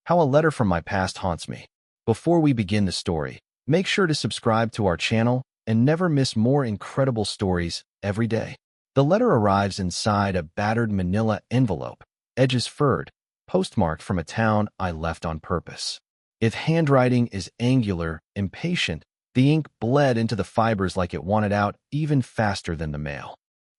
How a letter from my past haunts me. Before we begin the story, make sure to subscribe to our channel and never miss more incredible stories every day. The letter arrives inside a battered manila envelope, edges furred, postmarked from a town I left on purpose. Its handwriting is angular, impatient. The ink bled into the fibers like it wanted out even faster than the mail.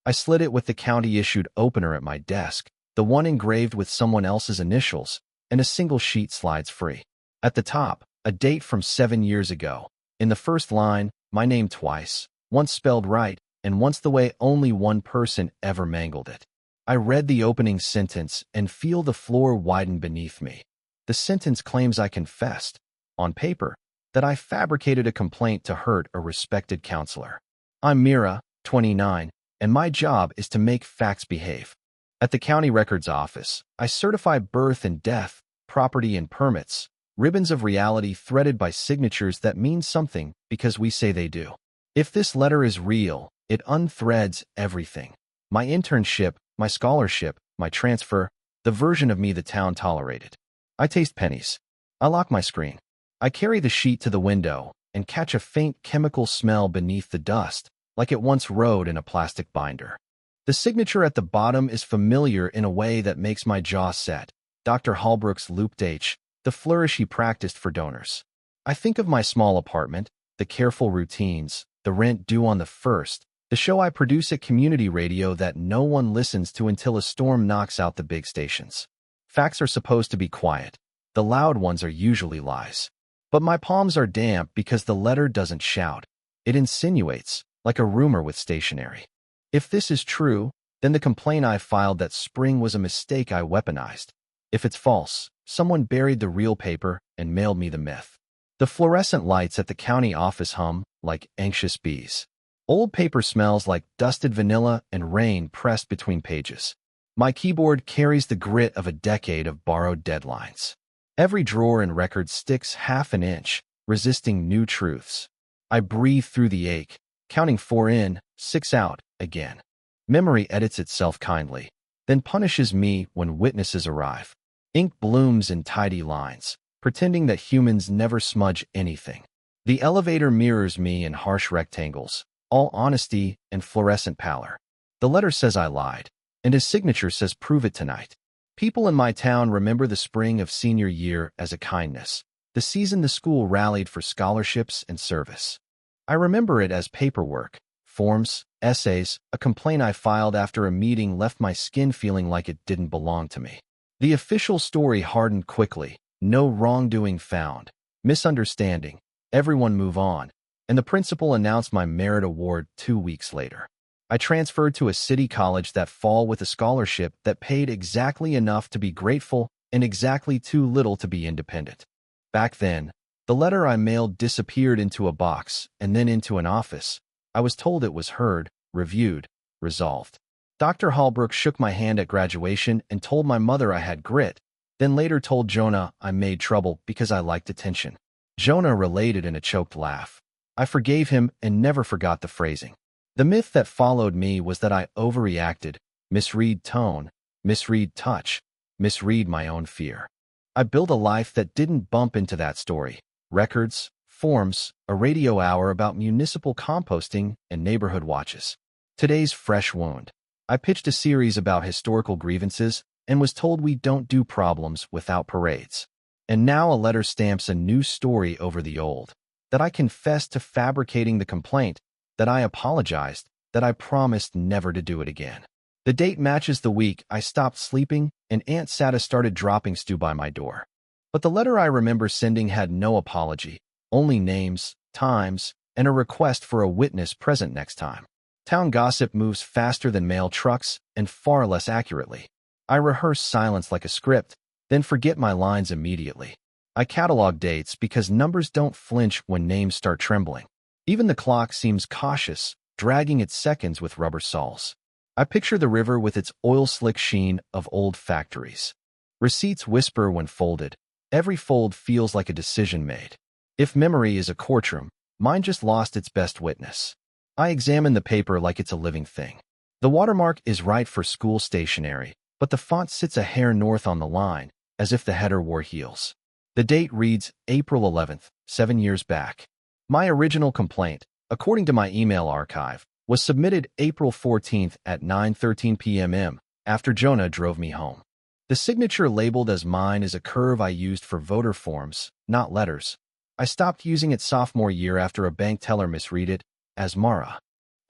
I slid it with the county-issued opener at my desk, the one engraved with someone else's initials, and a single sheet slides free. At the top, a date from 7 years ago. In the first line, my name twice, once spelled right, and once the way only one person ever mangled it. I read the opening sentence and feel the floor widen beneath me. The sentence claims I confessed, on paper, that I fabricated a complaint to hurt a respected counselor. I'm Mira, 29, and my job is to make facts behave. At the county records office, I certify birth and death, property and permits, ribbons of reality threaded by signatures that mean something because we say they do. If this letter is real, it unthreads everything. My internship, my scholarship, my transfer, the version of me the town tolerated. I taste pennies. I lock my screen. I carry the sheet to the window and catch a faint chemical smell beneath the dust, like it once rode in a plastic binder. The signature at the bottom is familiar in a way that makes my jaw set. Dr. Holbrook's looped H, the flourish he practiced for donors. I think of my small apartment, the careful routines, the rent due on the 1st, the show I produce at community radio that no one listens to until a storm knocks out the big stations. Facts are supposed to be quiet. The loud ones are usually lies. But my palms are damp because the letter doesn't shout. It insinuates, like a rumor with stationery. If this is true, then the complaint I filed that spring was a mistake I weaponized. If it's false, someone buried the real paper and mailed me the myth. The fluorescent lights at the county office hum like anxious bees. Old paper smells like dusted vanilla and rain pressed between pages. My keyboard carries the grit of a decade of borrowed deadlines. Every drawer in records sticks half an inch, resisting new truths. I breathe through the ache, counting 4 in, 6 out, again. Memory edits itself kindly, then punishes me when witnesses arrive. Ink blooms in tidy lines, pretending that humans never smudge anything. The elevator mirrors me in harsh rectangles, all honesty and fluorescent pallor. The letter says I lied, and his signature says prove it tonight. People in my town remember the spring of senior year as a kindness, the season the school rallied for scholarships and service. I remember it as paperwork, forms, essays, a complaint I filed after a meeting left my skin feeling like it didn't belong to me. The official story hardened quickly, no wrongdoing found, misunderstanding, everyone move on, and the principal announced my merit award 2 weeks later. I transferred to a city college that fall with a scholarship that paid exactly enough to be grateful and exactly too little to be independent. Back then, the letter I mailed disappeared into a box and then into an office. I was told it was heard, reviewed, resolved. Dr. Holbrook shook my hand at graduation and told my mother I had grit, then later told Jonah I made trouble because I liked attention. Jonah related in a choked laugh. I forgave him and never forgot the phrasing. The myth that followed me was that I overreacted, misread tone, misread touch, misread my own fear. I built a life that didn't bump into that story. Records, forms, a radio hour about municipal composting, and neighborhood watches. Today's fresh wound. I pitched a series about historical grievances and was told we don't do problems without parades. And now a letter stamps a new story over the old. That I confessed to fabricating the complaint, that I apologized, that I promised never to do it again. The date matches the week I stopped sleeping and Aunt Sata started dropping stew by my door. But the letter I remember sending had no apology, only names, times, and a request for a witness present next time. Town gossip moves faster than mail trucks and far less accurately. I rehearse silence like a script, then forget my lines immediately. I catalog dates because numbers don't flinch when names start trembling. Even the clock seems cautious, dragging its seconds with rubber soles. I picture the river with its oil-slick sheen of old factories. Receipts whisper when folded. Every fold feels like a decision made. If memory is a courtroom, mine just lost its best witness. I examine the paper like it's a living thing. The watermark is right for school stationery, but the font sits a hair north on the line, as if the header wore heels. The date reads April 11th, 7 years back. My original complaint, according to my email archive, was submitted April 14th at 9:13 p.m. after Jonah drove me home. The signature labeled as mine is a curve I used for voter forms, not letters. I stopped using it sophomore year after a bank teller misread it as Mara.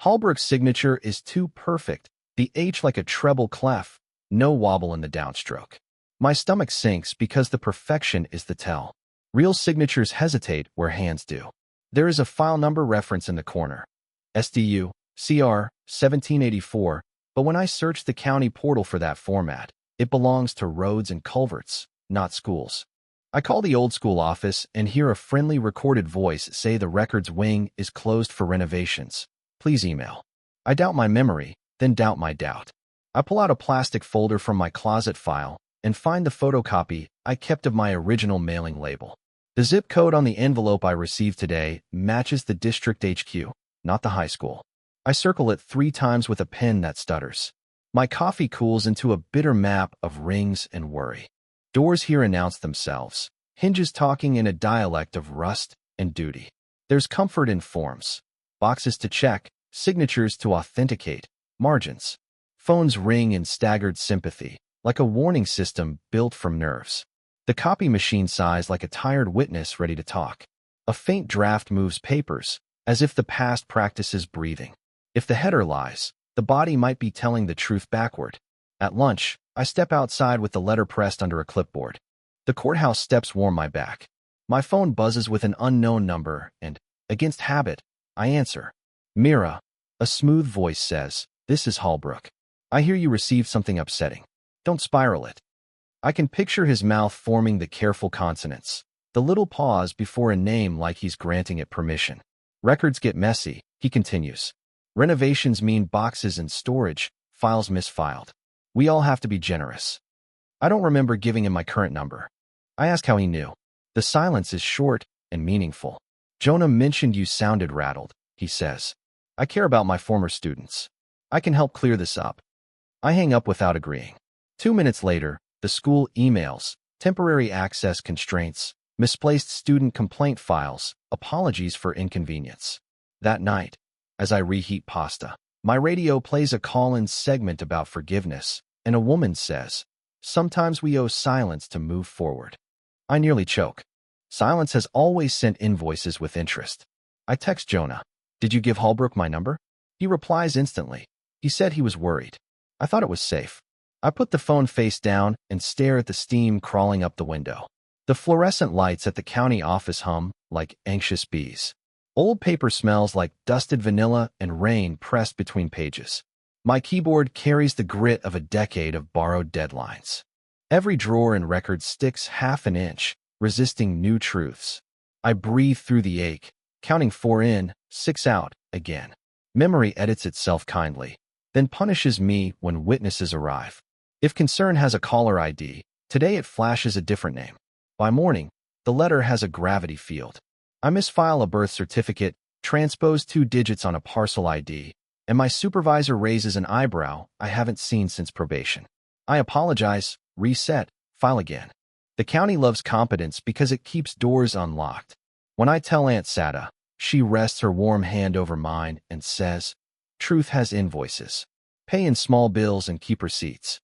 Holbrook's signature is too perfect, the H like a treble clef, no wobble in the downstroke. My stomach sinks because the perfection is the tell. Real signatures hesitate where hands do. There is a file number reference in the corner. SDU, CR, 1784, but when I search the county portal for that format, it belongs to roads and culverts, not schools. I call the old school office and hear a friendly recorded voice say the records wing is closed for renovations. Please email. I doubt my memory, then doubt my doubt. I pull out a plastic folder from my closet file and find the photocopy I kept of my original mailing label. The zip code on the envelope I received today matches the district HQ, not the high school. I circle it 3 times with a pen that stutters. My coffee cools into a bitter map of rings and worry. Doors here announce themselves, hinges talking in a dialect of rust and duty. There's comfort in forms. Boxes to check, signatures to authenticate, margins. Phones ring in staggered sympathy, like a warning system built from nerves. The copy machine sighs like a tired witness ready to talk. A faint draft moves papers, as if the past practices breathing. If the header lies, the body might be telling the truth backward. At lunch, I step outside with the letter pressed under a clipboard. The courthouse steps warm my back. My phone buzzes with an unknown number, and, against habit, I answer. Mira, a smooth voice says, "This is Holbrook. I hear you received something upsetting. Don't spiral it." I can picture his mouth forming the careful consonants, the little pause before a name like he's granting it permission. Records get messy, he continues. Renovations mean boxes in storage, files misfiled. We all have to be generous. I don't remember giving him my current number. I ask how he knew. The silence is short and meaningful. Jonah mentioned you sounded rattled, he says. I care about my former students. I can help clear this up. I hang up without agreeing. 2 minutes later, the school emails, temporary access constraints, misplaced student complaint files, apologies for inconvenience. That night, as I reheat pasta, my radio plays a call-in segment about forgiveness, and a woman says, "Sometimes we owe silence to move forward." I nearly choke. Silence has always sent invoices with interest. I text Jonah. "Did you give Holbrook my number?" He replies instantly. He said he was worried. I thought it was safe. I put the phone face down and stare at the steam crawling up the window. The fluorescent lights at the county office hum like anxious bees. Old paper smells like dusted vanilla and rain pressed between pages. My keyboard carries the grit of a decade of borrowed deadlines. Every drawer and record sticks half an inch, resisting new truths. I breathe through the ache, counting 4 in, 6 out, again. Memory edits itself kindly, then punishes me when witnesses arrive. If concern has a caller ID, today it flashes a different name. By morning, the letter has a gravity field. I misfile a birth certificate, transpose 2 digits on a parcel ID, and my supervisor raises an eyebrow I haven't seen since probation. I apologize, reset, file again. The county loves competence because it keeps doors unlocked. When I tell Aunt Sada, she rests her warm hand over mine and says, "Truth has invoices. Pay in small bills and keep receipts."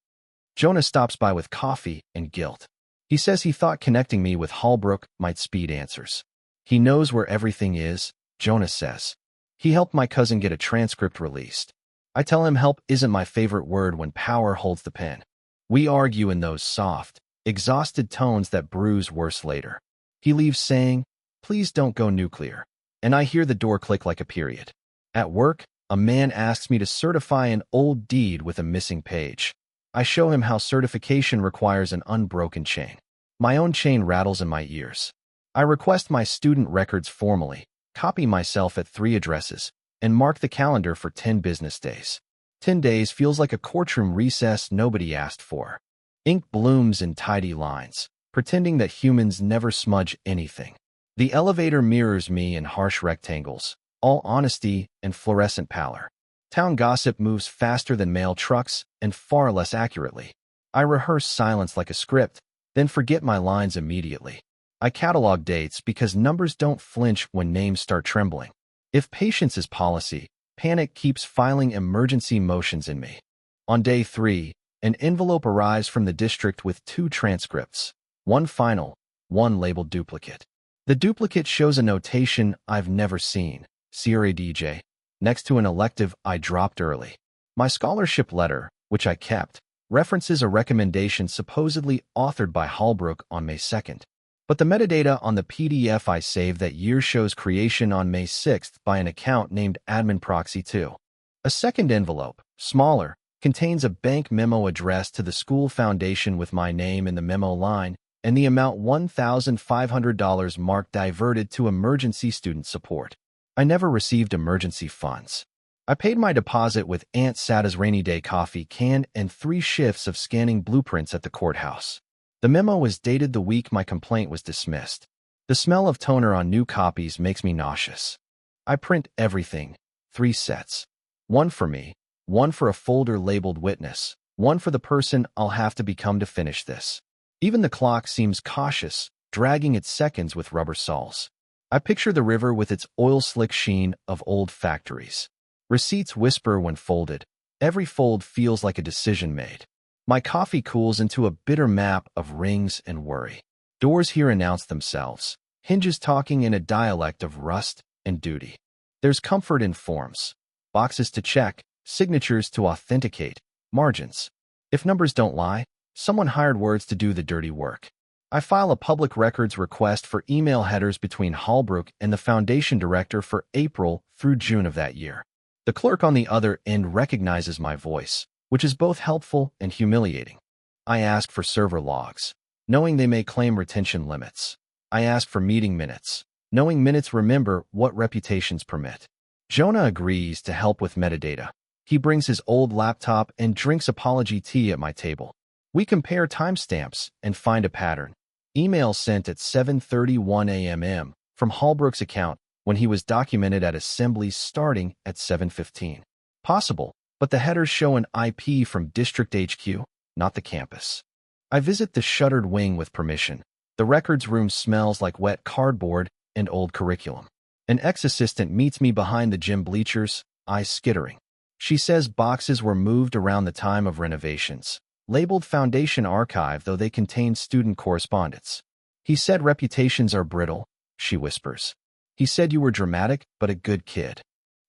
Jonah stops by with coffee and guilt. He says he thought connecting me with Holbrook might speed answers. He knows where everything is, Jonah says. He helped my cousin get a transcript released. I tell him help isn't my favorite word when power holds the pen. We argue in those soft, exhausted tones that bruise worse later. He leaves saying, "Please don't go nuclear," and I hear the door click like a period. At work, a man asks me to certify an old deed with a missing page. I show him how certification requires an unbroken chain. My own chain rattles in my ears. I request my student records formally, copy myself at 3 addresses, and mark the calendar for 10 business days. 10 days feels like a courtroom recess nobody asked for. Ink blooms in tidy lines, pretending that humans never smudge anything. The elevator mirrors me in harsh rectangles, all honesty and fluorescent pallor. Town gossip moves faster than mail trucks and far less accurately. I rehearse silence like a script, then forget my lines immediately. I catalog dates because numbers don't flinch when names start trembling. If patience is policy, panic keeps filing emergency motions in me. On day 3, an envelope arrives from the district with 2 transcripts, one final, one labeled duplicate. The duplicate shows a notation I've never seen, curated, next to an elective I dropped early. My scholarship letter, which I kept, references a recommendation supposedly authored by Holbrook on May 2nd. But the metadata on the PDF I saved that year shows creation on May 6th by an account named adminproxy2. A second envelope, smaller, contains a bank memo addressed to the school foundation with my name in the memo line and the amount $1,500 marked diverted to emergency student support. I never received emergency funds. I paid my deposit with Aunt Sada's rainy day coffee can and 3 shifts of scanning blueprints at the courthouse. The memo was dated the week my complaint was dismissed. The smell of toner on new copies makes me nauseous. I print everything, 3 sets. One for me, one for a folder labeled witness, one for the person I'll have to become to finish this. Even the clock seems cautious, dragging its seconds with rubber soles. I picture the river with its oil-slick sheen of old factories. Receipts whisper when folded. Every fold feels like a decision made. My coffee cools into a bitter map of rings and worry. Doors here announce themselves, hinges talking in a dialect of rust and duty. There's comfort in forms. Boxes to check, signatures to authenticate, margins. If numbers don't lie, someone hired words to do the dirty work. I file a public records request for email headers between Holbrook and the foundation director for April through June of that year. The clerk on the other end recognizes my voice, which is both helpful and humiliating. I ask for server logs, knowing they may claim retention limits. I ask for meeting minutes, knowing minutes remember what reputations permit. Jonah agrees to help with metadata. He brings his old laptop and drinks apology tea at my table. We compare timestamps and find a pattern. Email sent at 7:31 a.m. from Holbrook's account when he was documented at assemblies starting at 7:15. Possible, but the headers show an IP from District HQ, not the campus. I visit the shuttered wing with permission. The records room smells like wet cardboard and old curriculum. An ex-assistant meets me behind the gym bleachers, eyes skittering. She says boxes were moved around the time of renovations, labeled Foundation Archive though they contain student correspondence. He said reputations are brittle, she whispers. He said you were dramatic, but a good kid.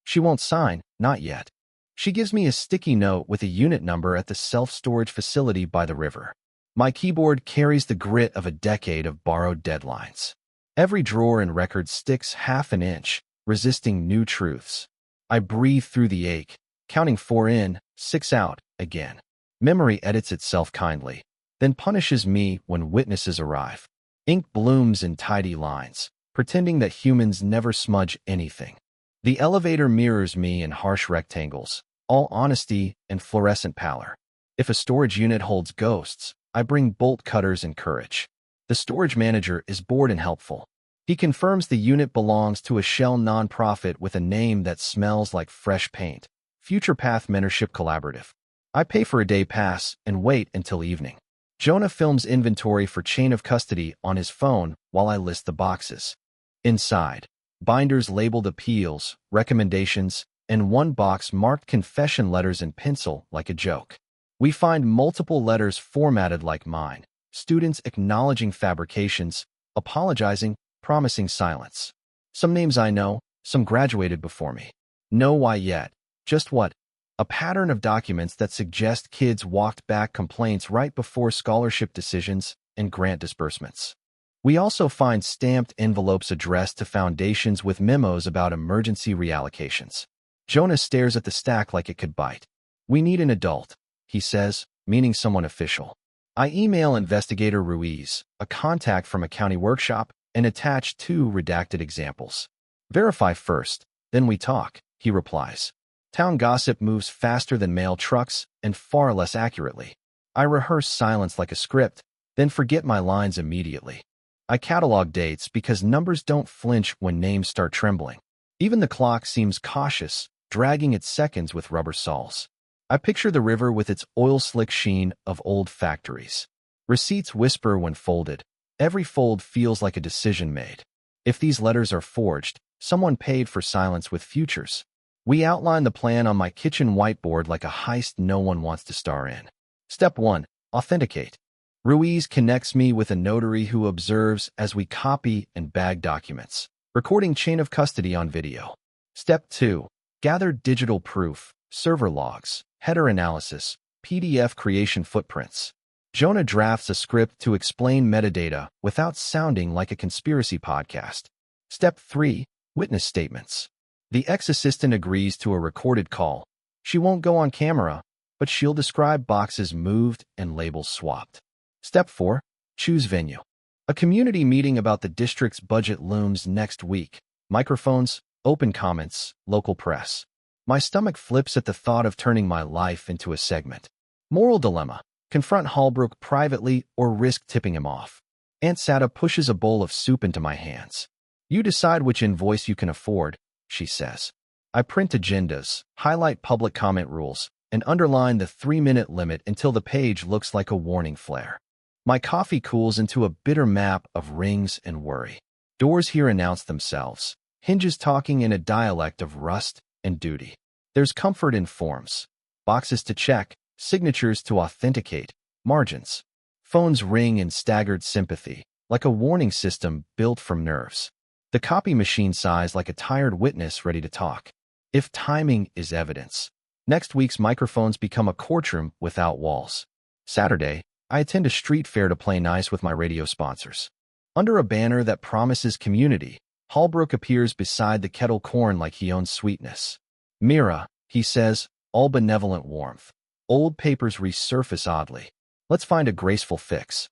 She won't sign, not yet. She gives me a sticky note with a unit number at the self-storage facility by the river. My keyboard carries the grit of a decade of borrowed deadlines. Every drawer in records sticks half an inch, resisting new truths. I breathe through the ache, counting 4 in, 6 out, again. Memory edits itself kindly, then punishes me when witnesses arrive. Ink blooms in tidy lines, pretending that humans never smudge anything. The elevator mirrors me in harsh rectangles, all honesty and fluorescent pallor. If a storage unit holds ghosts, I bring bolt cutters and courage. The storage manager is bored and helpful. He confirms the unit belongs to a shell nonprofit with a name that smells like fresh paint. Future Path Mentorship Collaborative. I pay for a day pass and wait until evening. Jonah films inventory for chain of custody on his phone while I list the boxes. Inside, binders labeled appeals, recommendations, and one box marked confession letters in pencil like a joke. We find multiple letters formatted like mine, students acknowledging fabrications, apologizing, promising silence. Some names I know, some graduated before me. No why yet, just what? A pattern of documents that suggest kids walked back complaints right before scholarship decisions and grant disbursements. We also find stamped envelopes addressed to foundations with memos about emergency reallocations. Jonah stares at the stack like it could bite. We need an adult, he says, meaning someone official. I email Investigator Ruiz, a contact from a county workshop, and attach 2 redacted examples. Verify first, then we talk, he replies. Town gossip moves faster than mail trucks and far less accurately. I rehearse silence like a script, then forget my lines immediately. I catalog dates because numbers don't flinch when names start trembling. Even the clock seems cautious, dragging its seconds with rubber soles. I picture the river with its oil-slick sheen of old factories. Receipts whisper when folded. Every fold feels like a decision made. If these letters are forged, someone paid for silence with futures. We outline the plan on my kitchen whiteboard like a heist no one wants to star in. Step 1. Authenticate. Ruiz connects me with a notary who observes as we copy and bag documents, recording chain of custody on video. Step 2. Gather digital proof, server logs, header analysis, PDF creation footprints. Jonah drafts a script to explain metadata without sounding like a conspiracy podcast. Step 3. Witness statements. The ex-assistant agrees to a recorded call. She won't go on camera, but she'll describe boxes moved and labels swapped. Step 4. Choose venue. A community meeting about the district's budget looms next week. Microphones, open comments, local press. My stomach flips at the thought of turning my life into a segment. Moral dilemma. Confront Holbrook privately or risk tipping him off. Aunt Sada pushes a bowl of soup into my hands. You decide which invoice you can afford, she says. I print agendas, highlight public comment rules, and underline the 3-minute limit until the page looks like a warning flare. My coffee cools into a bitter map of rings and worry. Doors here announce themselves, hinges talking in a dialect of rust and duty. There's comfort in forms. Boxes to check, signatures to authenticate, margins. Phones ring in staggered sympathy, like a warning system built from nerves. The copy machine sighs like a tired witness ready to talk. If timing is evidence. Next week's microphones become a courtroom without walls. Saturday, I attend a street fair to play nice with my radio sponsors. Under a banner that promises community, Holbrook appears beside the kettle corn like he owns sweetness. Mira, he says, all benevolent warmth. Old papers resurface oddly. Let's find a graceful fix.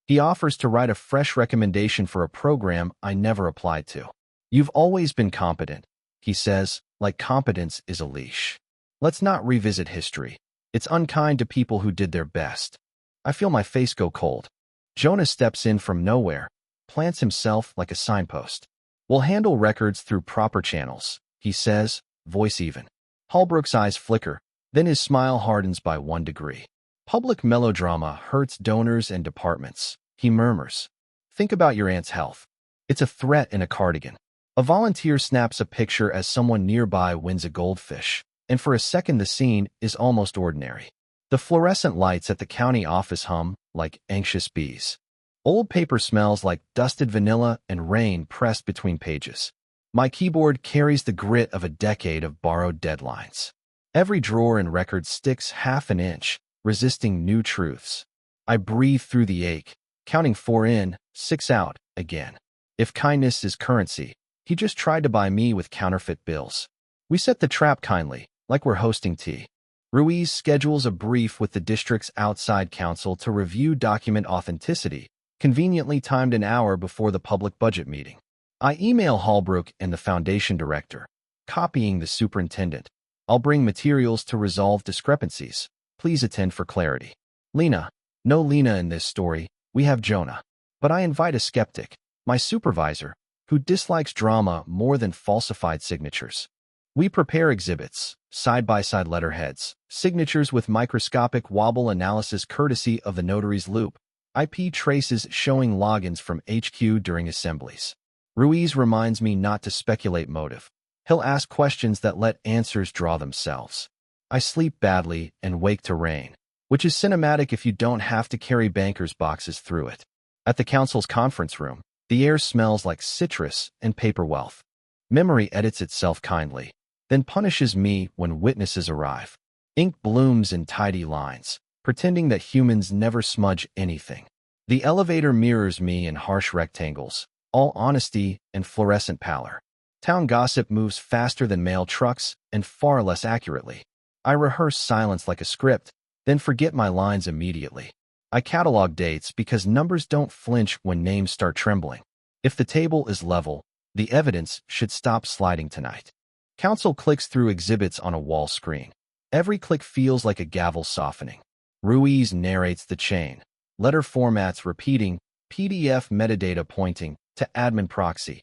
He offers to write a fresh recommendation for a program I never applied to. You've always been competent, he says, like competence is a leash. Let's not revisit history. It's unkind to people who did their best. I feel my face go cold. Jonah steps in from nowhere, plants himself like a signpost. We'll handle records through proper channels, he says, voice even. Holbrook's eyes flicker, then his smile hardens by 1 degree. Public melodrama hurts donors and departments, he murmurs. Think about your aunt's health. It's a threat in a cardigan. A volunteer snaps a picture as someone nearby wins a goldfish, and for a second the scene is almost ordinary. The fluorescent lights at the county office hum like anxious bees. Old paper smells like dusted vanilla and rain pressed between pages. My keyboard carries the grit of a decade of borrowed deadlines. Every drawer in record sticks half an inch, resisting new truths. I breathe through the ache, counting 4 in, 6 out, again. If kindness is currency, he just tried to buy me with counterfeit bills. We set the trap kindly, like we're hosting tea. Ruiz schedules a brief with the district's outside counsel to review document authenticity, conveniently timed an hour before the public budget meeting. I email Holbrook and the foundation director, copying the superintendent. I'll bring materials to resolve discrepancies. Please attend for clarity. Lena. No Lena in this story. We have Jonah. But I invite a skeptic, my supervisor, who dislikes drama more than falsified signatures. We prepare exhibits, side-by-side letterheads, signatures with microscopic wobble analysis courtesy of the notary's loop, IP traces showing logins from HQ during assemblies. Ruiz reminds me not to speculate motive. He'll ask questions that let answers draw themselves. I sleep badly and wake to rain, which is cinematic if you don't have to carry banker's boxes through it. At the council's conference room, the air smells like citrus and paper wealth. Memory edits itself kindly, then punishes me when witnesses arrive. Ink blooms in tidy lines, pretending that humans never smudge anything. The elevator mirrors me in harsh rectangles, all honesty and fluorescent pallor. Town gossip moves faster than mail trucks and far less accurately. I rehearse silence like a script, then forget my lines immediately. I catalog dates because numbers don't flinch when names start trembling. If the table is level, the evidence should stop sliding tonight. Counsel clicks through exhibits on a wall screen. Every click feels like a gavel softening. Ruiz narrates the chain. Letter formats repeating, PDF metadata pointing to admin proxy.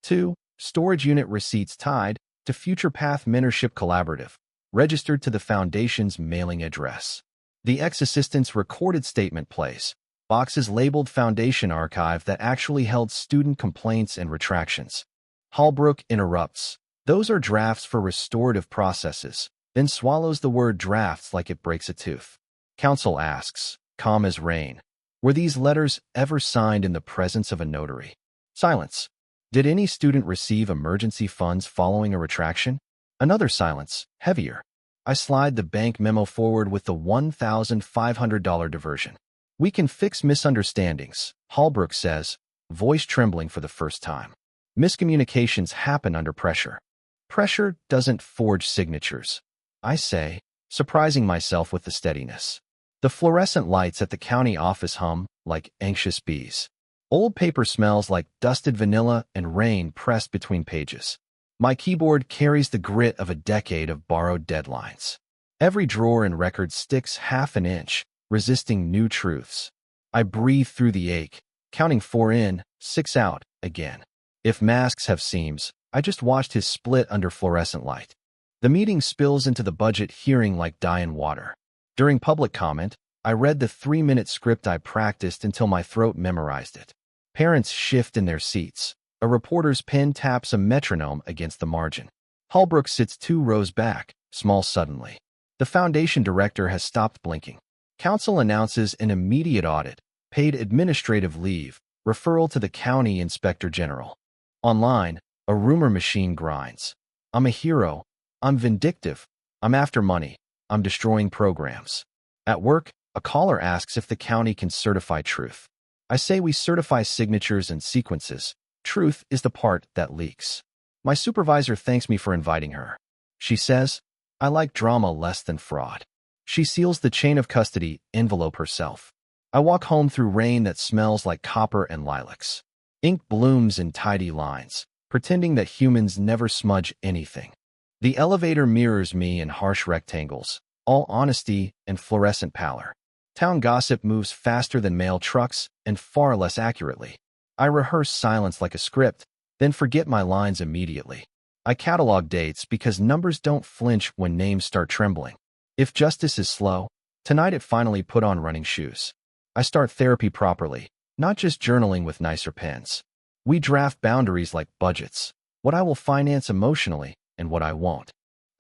2. Storage unit receipts tied to Future Path Mentorship Collaborative, registered to the Foundation's mailing address. The ex-assistant's recorded statement plays. boxes labeled Foundation Archive that actually held student complaints and retractions. Holbrook interrupts. Those are drafts for restorative processes, then swallows the word drafts like it breaks a tooth. Counsel asks, calm as rain, were these letters ever signed in the presence of a notary? Silence. Did any student receive emergency funds following a retraction? Another silence, heavier. I slide the bank memo forward with the $1,500 diversion. We can fix misunderstandings, Holbrook says, voice trembling for the first time. Miscommunications happen under pressure. Pressure doesn't forge signatures, I say, surprising myself with the steadiness. The fluorescent lights at the county office hum like anxious bees. Old paper smells like dusted vanilla and rain pressed between pages. My keyboard carries the grit of a decade of borrowed deadlines. Every drawer and record sticks half an inch, resisting new truths. I breathe through the ache, counting 4 in, 6 out, again. If masks have seams, I just watched his split under fluorescent light. The meeting spills into the budget hearing like dye in water. During public comment, I read the 3-minute script I practiced until my throat memorized it. Parents shift in their seats. A reporter's pen taps a metronome against the margin. Holbrook sits 2 rows back, small suddenly. The foundation director has stopped blinking. Counsel announces an immediate audit, paid administrative leave, referral to the county inspector general. Online, a rumor machine grinds. I'm a hero. I'm vindictive. I'm after money. I'm destroying programs. At work, a caller asks if the county can certify truth. I say we certify signatures and sequences. Truth is the part that leaks. My supervisor thanks me for inviting her. She says, I like drama less than fraud. She seals the chain of custody envelope herself. I walk home through rain that smells like copper and lilacs. Ink blooms in tidy lines, pretending that humans never smudge anything. The elevator mirrors me in harsh rectangles, all honesty and fluorescent pallor. Town gossip moves faster than mail trucks and far less accurately. I rehearse silence like a script, then forget my lines immediately. I catalog dates because numbers don't flinch when names start trembling. If justice is slow, tonight it finally put on running shoes. I start therapy properly, not just journaling with nicer pens. We draft boundaries like budgets, what I will finance emotionally and what I won't.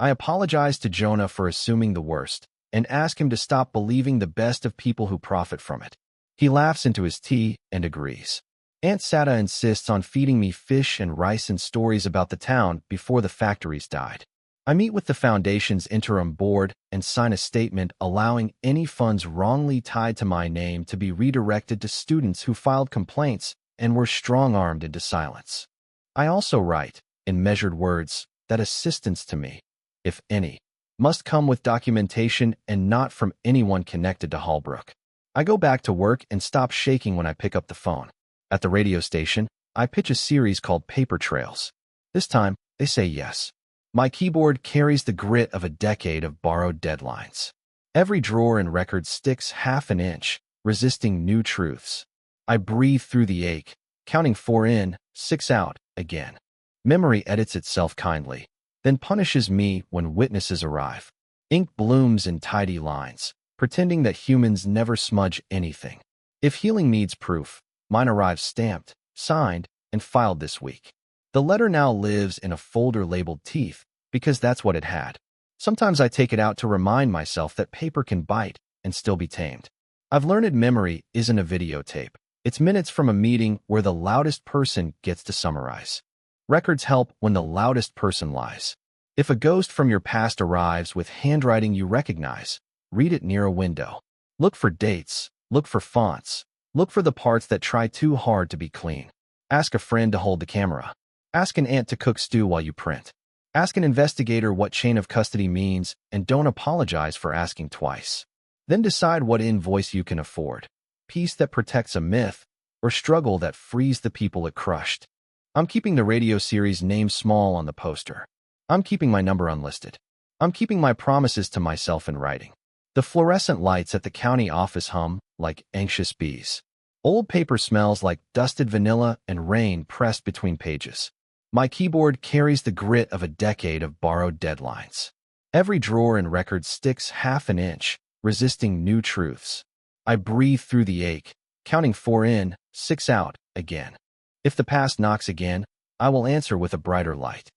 I apologize to Jonah for assuming the worst and ask him to stop believing the best of people who profit from it. He laughs into his tea and agrees. Aunt Sada insists on feeding me fish and rice and stories about the town before the factories died. I meet with the foundation's interim board and sign a statement allowing any funds wrongly tied to my name to be redirected to students who filed complaints and were strong-armed into silence. I also write, in measured words, that assistance to me, if any, must come with documentation and not from anyone connected to Holbrook. I go back to work and stop shaking when I pick up the phone. At the radio station, I pitch a series called Paper Trails. This time, they say yes. My keyboard carries the grit of a decade of borrowed deadlines. Every drawer and record sticks half an inch, resisting new truths. I breathe through the ache, counting 4 in, 6 out, again. Memory edits itself kindly, then punishes me when witnesses arrive. Ink blooms in tidy lines, pretending that humans never smudge anything. If healing needs proof, mine arrives stamped, signed, and filed this week. The letter now lives in a folder labeled teeth because that's what it had. Sometimes I take it out to remind myself that paper can bite and still be tamed. I've learned memory isn't a videotape. It's minutes from a meeting where the loudest person gets to summarize. Records help when the loudest person lies. If a ghost from your past arrives with handwriting you recognize, read it near a window. Look for dates, look for fonts, look for the parts that try too hard to be clean. Ask a friend to hold the camera. Ask an aunt to cook stew while you print. Ask an investigator what chain of custody means and don't apologize for asking twice. Then decide what invoice you can afford. Peace that protects a myth or struggle that frees the people it crushed. I'm keeping the radio series name small on the poster. I'm keeping my number unlisted. I'm keeping my promises to myself in writing. The fluorescent lights at the county office hum like anxious bees. Old paper smells like dusted vanilla and rain pressed between pages. My keyboard carries the grit of a decade of borrowed deadlines. Every drawer and record sticks half an inch, resisting new truths. I breathe through the ache, counting 4 in, 6 out, again. If the past knocks again, I will answer with a brighter light.